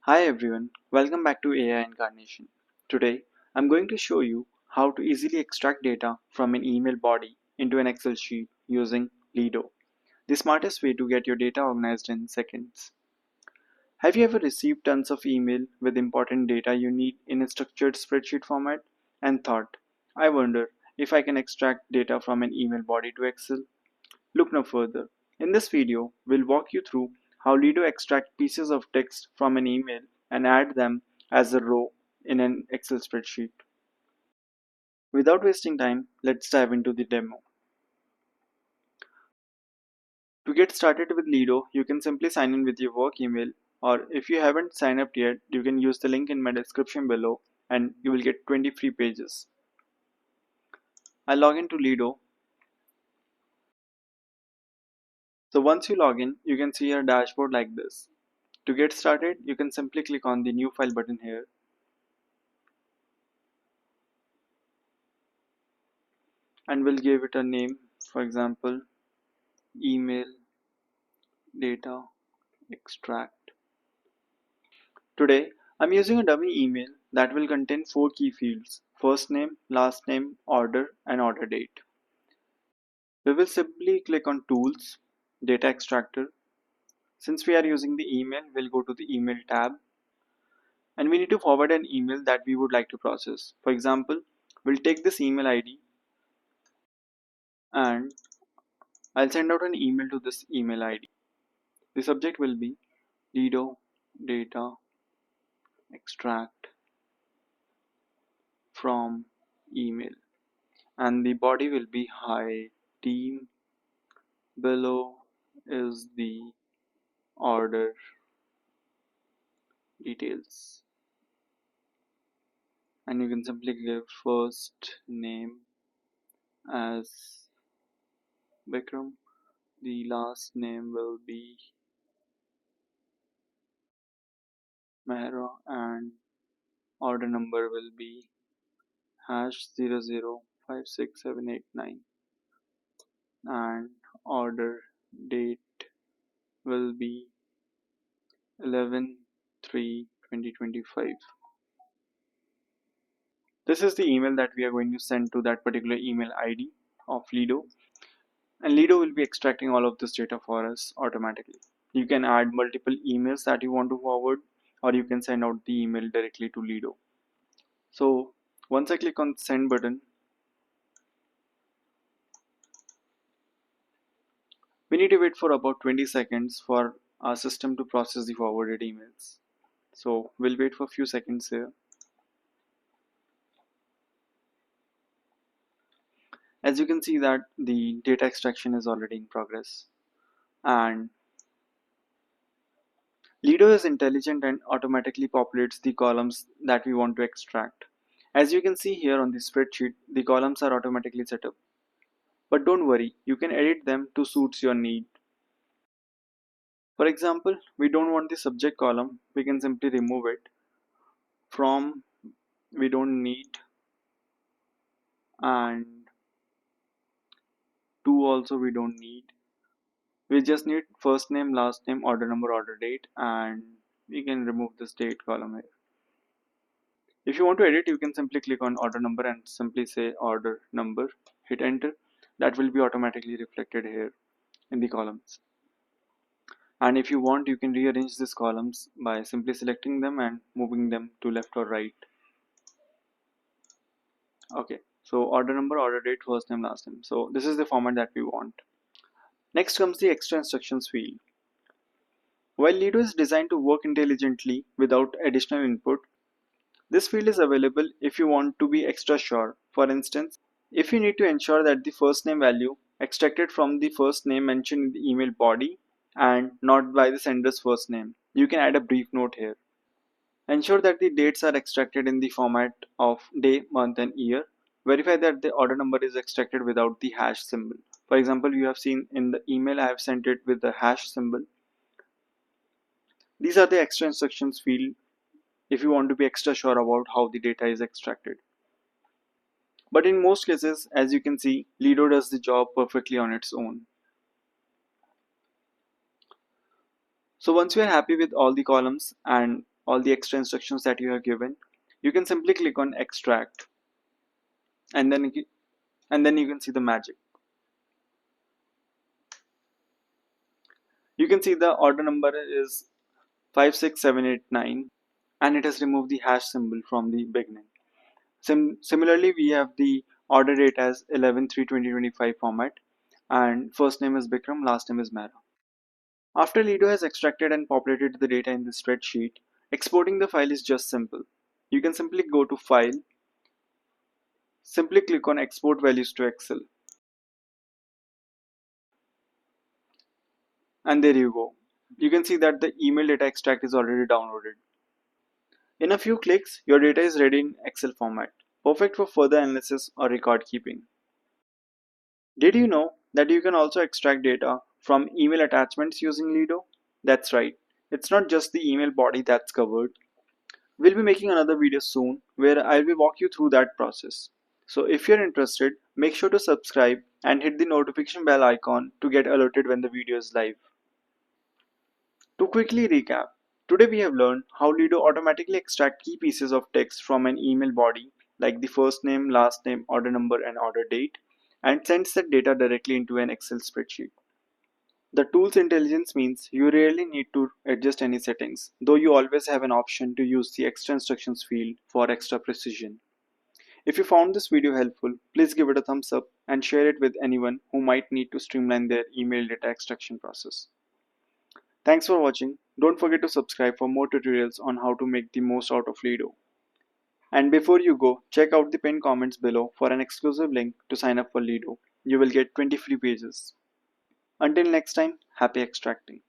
Hi everyone, welcome back to AI Incarnation. Today, I'm going to show you how to easily extract data from an email body into an Excel sheet using Lido, the smartest way to get your data organized in seconds. Have you ever received tons of email with important data you need in a structured spreadsheet format and thought, I wonder if I can extract data from an email body to Excel? Look no further. In this video, we'll walk you through how Lido extracts pieces of text from an email and add them as a row in an Excel spreadsheet. Without wasting time, let's dive into the demo. To get started with Lido, you can simply sign in with your work email, or if you haven't signed up yet, you can use the link in my description below and you will get 20 free pages. I'll log into Lido. So once you log in, you can see your dashboard like this. To get started, you can simply click on the New File button here. And we'll give it a name, for example, email data extract. Today, I'm using a dummy email that will contain 4 key fields: first name, last name, order, and order date. We will simply click on Tools, Data Extractor. Since we are using the email, we'll go to the Email tab. And we need to forward an email that we would like to process. For example, we'll take this email ID and I'll send out an email to this email ID. The subject will be Lido data extract from email, and the body will be hi team. Below is the order details, and you can simply give first name as Vikram, the last name will be Mehra, and order number will be #00567889, and order date will be 11/3/2025. This is the email that we are going to send to that particular email ID of Lido, and Lido will be extracting all of this data for us automatically. You can add multiple emails that you want to forward, or you can send out the email directly to Lido. So once I click on send button, we need to wait for about 20 seconds for our system to process the forwarded emails. So we'll wait for a few seconds here. As you can see that the data extraction is already in progress, and Lido is intelligent and automatically populates the columns that we want to extract. As you can see here on the spreadsheet, the columns are automatically set up. But don't worry, you can edit them to suit your need. For example, we don't want the subject column, we can simply remove it. From we don't need, and to also we don't need. We just need first name, last name, order number, order date, and we can remove this date column here. If you want to edit, you can simply click on order number and simply say order number, hit enter. That will be automatically reflected here in the columns. And if you want, you can rearrange these columns by simply selecting them and moving them to left or right. Okay, so order number, order date, first name, last name. So this is the format that we want. Next comes the extra instructions field. While Lido is designed to work intelligently without additional input, this field is available if you want to be extra sure. For instance, if you need to ensure that the first name value extracted from the first name mentioned in the email body and not by the sender's first name, you can add a brief note here. Ensure that the dates are extracted in the format of day, month, and year. Verify that the order number is extracted without the hash symbol. For example, you have seen in the email I have sent it with the hash symbol. These are the extra instructions field if you want to be extra sure about how the data is extracted. But in most cases, as you can see, Lido does the job perfectly on its own. So once we are happy with all the columns and all the extra instructions that you have given, you can simply click on extract, and then you can see the magic. You can see the order number is 56789, and it has removed the hash symbol from the beginning. Similarly, we have the order date as 11/3/2025 format, and first name is Bikram, last name is Mehra. After Lido has extracted and populated the data in the spreadsheet, exporting the file is just simple. You can simply go to File, simply click on Export Values to Excel, and there you go. You can see that the email data extract is already downloaded. In a few clicks, your data is ready in Excel format, perfect for further analysis or record keeping. Did you know that you can also extract data from email attachments using Lido? That's right, it's not just the email body that's covered. We'll be making another video soon where I will walk you through that process. So if you're interested, make sure to subscribe and hit the notification bell icon to get alerted when the video is live. To quickly recap, today we have learned how Lido automatically extracts key pieces of text from an email body like the first name, last name, order number and order date, and sends that data directly into an Excel spreadsheet. The tool's intelligence means you rarely need to adjust any settings, though you always have an option to use the extra instructions field for extra precision. If you found this video helpful, please give it a thumbs up and share it with anyone who might need to streamline their email data extraction process. Thanks for watching. Don't forget to subscribe for more tutorials on how to make the most out of Lido. And before you go, check out the pinned comments below for an exclusive link to sign up for Lido. You will get 20 free pages. Until next time, happy extracting.